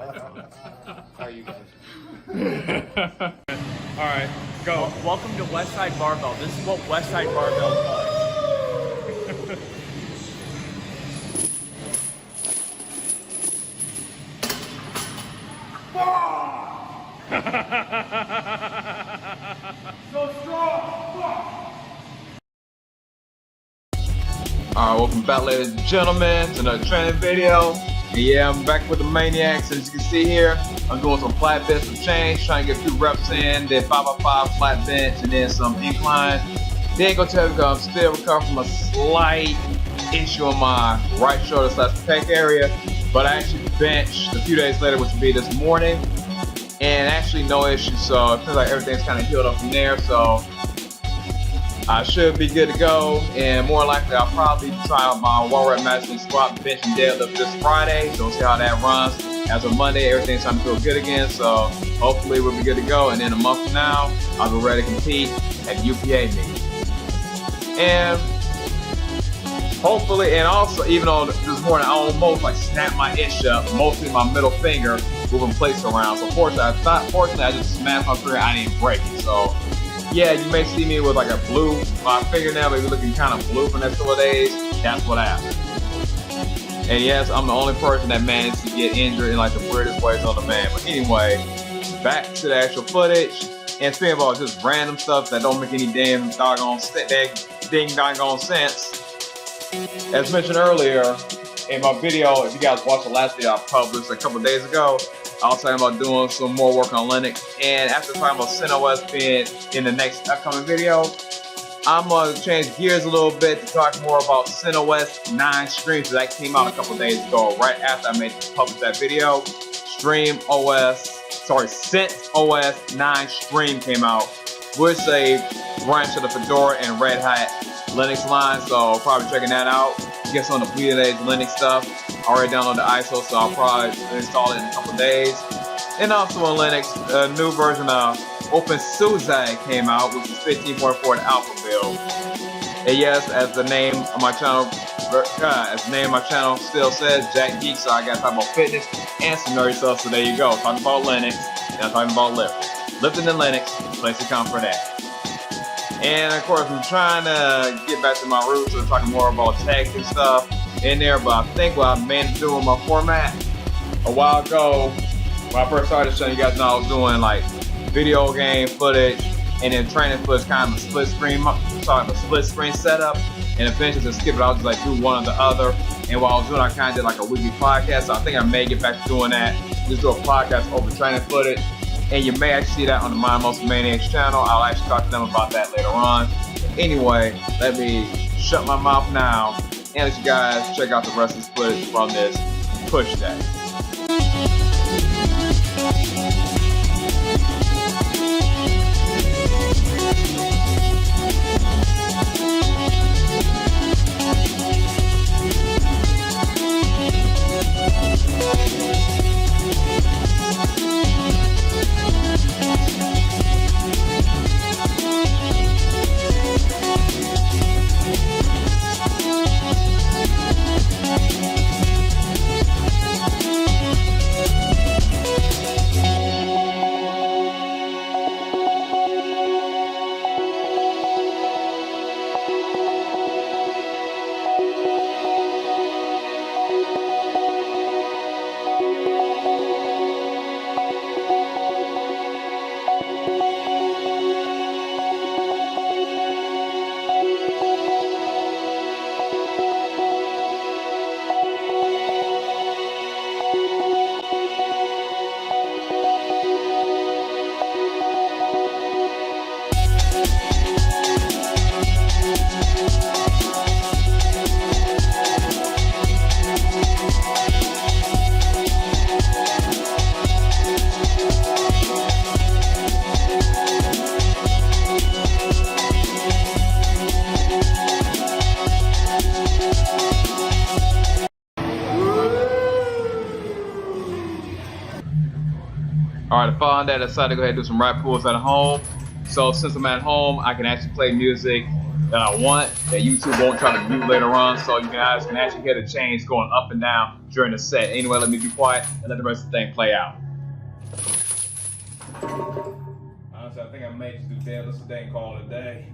How are you guys? All right, go. Welcome to Westside Barbell. This is what Westside Barbell does. So strong. Alright, welcome back, ladies and gentlemen, to another training video. And yeah, I'm back with the Maniacs. As you can see here, I'm doing some flat bench with chains, trying to get a few reps in, then 5x5 flat bench, and then some incline. They ain't gonna tell you because I'm still recovering from a slight issue on my right shoulder / pec area. But I actually benched a few days later, which would be this morning, and actually no issue. So it feels like everything's kind of healed up from there. So I should be good to go, and more likely I'll probably try out my 1-rep maximum squat, bench, and deadlift this Friday. So we'll see how that runs. As of Monday, everything's starting to feel good again. So hopefully we'll be good to go, and then a month from now, I'll be ready to compete at the UPA meet. And hopefully, and also, even though this morning I almost like snapped my itch up, mostly my middle finger, moving plates around. So fortunately, I just smashed my finger. I didn't break it. So yeah, you may see me with like a blue, my fingernail may be looking kind of blue for the next couple of days. That's what happened. And yes, I'm the only person that managed to get injured in like the weirdest ways on the man. But anyway, back to the actual footage. And speaking about just random stuff that don't make any damn doggone sense. As mentioned earlier in my video, if you guys watched the last video I published a couple of days ago, I was talking about doing some more work on Linux. And after talking about shenanigans being in the next upcoming video, I'm going to change gears a little bit to talk more about shenanigans 9 streams that came out a couple of days ago, right after I published that video. CentOS 9 stream came out, which is a branch of the Fedora and Red Hat Linux line, so probably checking that out. Get some of the bleeding edge Linux stuff. I already downloaded the ISO, so I'll probably install it in a couple days. And also on Linux, a new version of OpenSUSE came out, which is 15.4 the alpha build. And yes, as the name of my channel, still says, Jack Geek, so I got to talk about fitness and some nerdy stuff. So there you go, talking about Linux, and I'm talking about lifting in Linux. Place to come for that. And of course, I'm trying to get back to my roots of talking more about text and stuff in there, but I think what I managed to do with my format a while ago, when I first started showing you guys, I was doing like video game footage and then training footage, kind of a split screen setup, and eventually to skip it, I'll just like do one or the other. And while I was doing, I kind of did like a weekly podcast, so I think I may get back to doing that, just do a podcast over training footage. And you may actually see that on the Most Maniacs channel. I'll actually talk to them about that later on. Anyway, let me shut my mouth now and let you guys check out the rest of this footage from this push day. Alright, to follow that, I decided to go ahead and do some rap pulls at home. So since I'm at home, I can actually play music that I want that YouTube won't try to mute later on, so you guys can actually hear the chains going up and down during the set. Anyway, let me be quiet and let the rest of the thing play out. Honestly, I think I may just do deadlifts today and call it a day.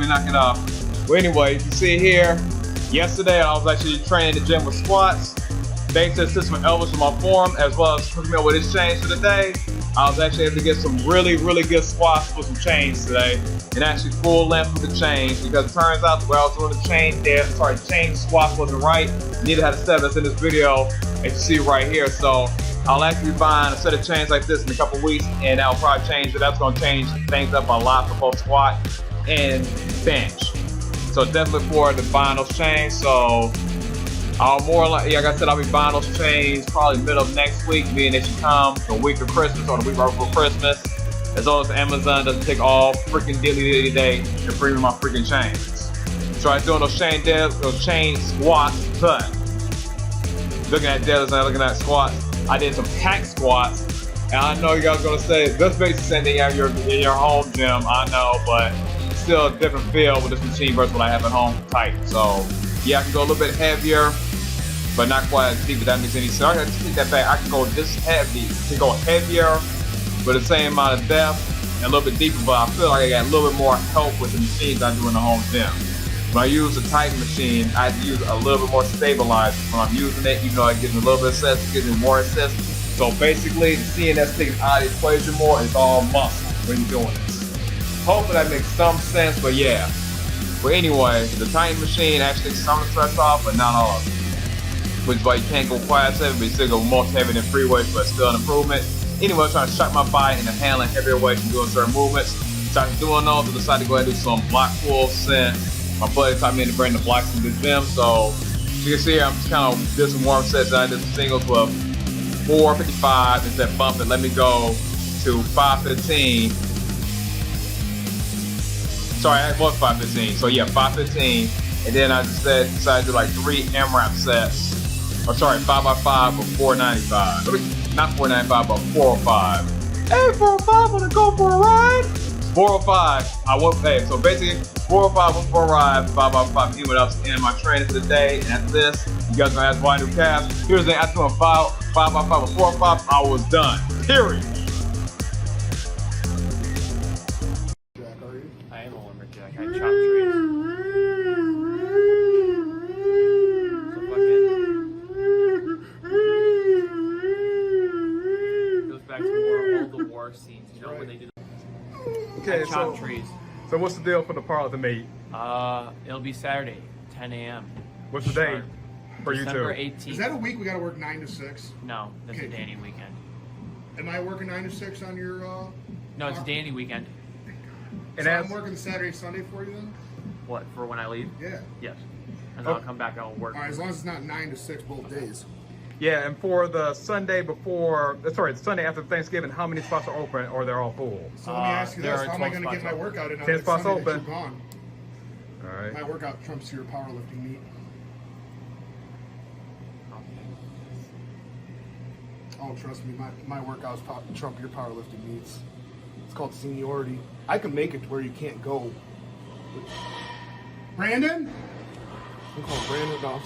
Knock it off. Well, anyway, you can see here, yesterday I was actually training the gym with squats. Thanks to assist from Elvis from my forum, as well as hooking me up with his chains for the day, I was actually able to get some really good squats with some chains today, and actually full length with the chains, because it turns out the way I was doing the chain squats wasn't right. You need to have a step that's in this video, as you see right here. So I'll actually be buying a set of chains like this in a couple weeks, and that'll probably change it. That's going to change things up a lot for both squat and bench. So definitely for the buying those chains. So I'll more like I said, I'll be buying those chains probably middle of next week, being they should come the week of Christmas or the week right before Christmas. As long as Amazon doesn't take all freaking dilly day to bring me my freaking chains. So I'm doing those chain squats, but looking at deadlifts and looking at squats, I did some hack squats. And I know you guys are gonna say that's basically sending out in your home gym. I know, but still a different feel with this machine versus what I have at home tight. So yeah, I can go a little bit heavier, but not quite as deep, if that makes any sense. I can take that back. I can go this heavy, to go heavier with the same amount of depth and a little bit deeper, but I feel like I got a little bit more help with the machines I do in the home gym. When I use a tight machine, I have to use a little bit more stabilizer when I'm using it, even though it gives me a little bit of assist, it gives me more assist. So basically, the CNS taking out of the equation more, it's all muscle when you're doing this. Hopefully that makes some sense, but yeah. But anyway, the Titan machine actually takes some of the stress off, but not all of it. Which is why you can't go quite as heavy, but you still go more heavy than free weights, but still an improvement. Anyway, I'm trying to shock my body into handling heavier weights and doing certain movements. So after doing those, I decided to go ahead and do some block pulls since my buddy taught me to bring the blocks to the gym. So you can see here, I'm just kind of did some warm sets. I did some singles with 455 instead of bump it. Let me go to 515. Sorry, it was 515. So yeah, 515. And then I just decided to do like 3 MRAP sets. Or sorry, 5x5 or 495. I mean, not 495, but 405. Hey, 405, wanna go for a ride? 405, I won't pay. So basically, 405 was for a ride, 5x5 anyone else in my training for the day. And after this, you guys gonna ask why I do calves. Here's the thing, after doing 5x5 or 405, I was done. Period. I am a lumberjack. I chop trees. So fucking goes back to all the war scenes, you know, when they do. Okay, I chop trees. So what's the deal for the Parliament meet? It'll be Saturday, 10 a.m. What's the date for you two? December 18th. Is that a week we gotta work 9 to 6? No, that's Okay. a Danny weekend. Am I working 9 to 6 on your? No, it's a Danny weekend. And So as, I'm working Saturday, Sunday for you then? What, for when I leave? Yeah. Yes. And then I'll come back, I'll work. All right, as long as it's not 9 to 6 both days. yeah, and for the Sunday before, sorry, the Sunday after Thanksgiving, how many spots are open or they're all full? So let me ask you there this: are how am I 12 going to get my spots workout in on 10 that spots Sunday that open. you're gone? All right. My workout trumps your powerlifting meet. Oh, trust me, my workouts trump your powerlifting meets. It's called seniority. I can make it to where you can't go. Brandon? I'm calling Brandon. No,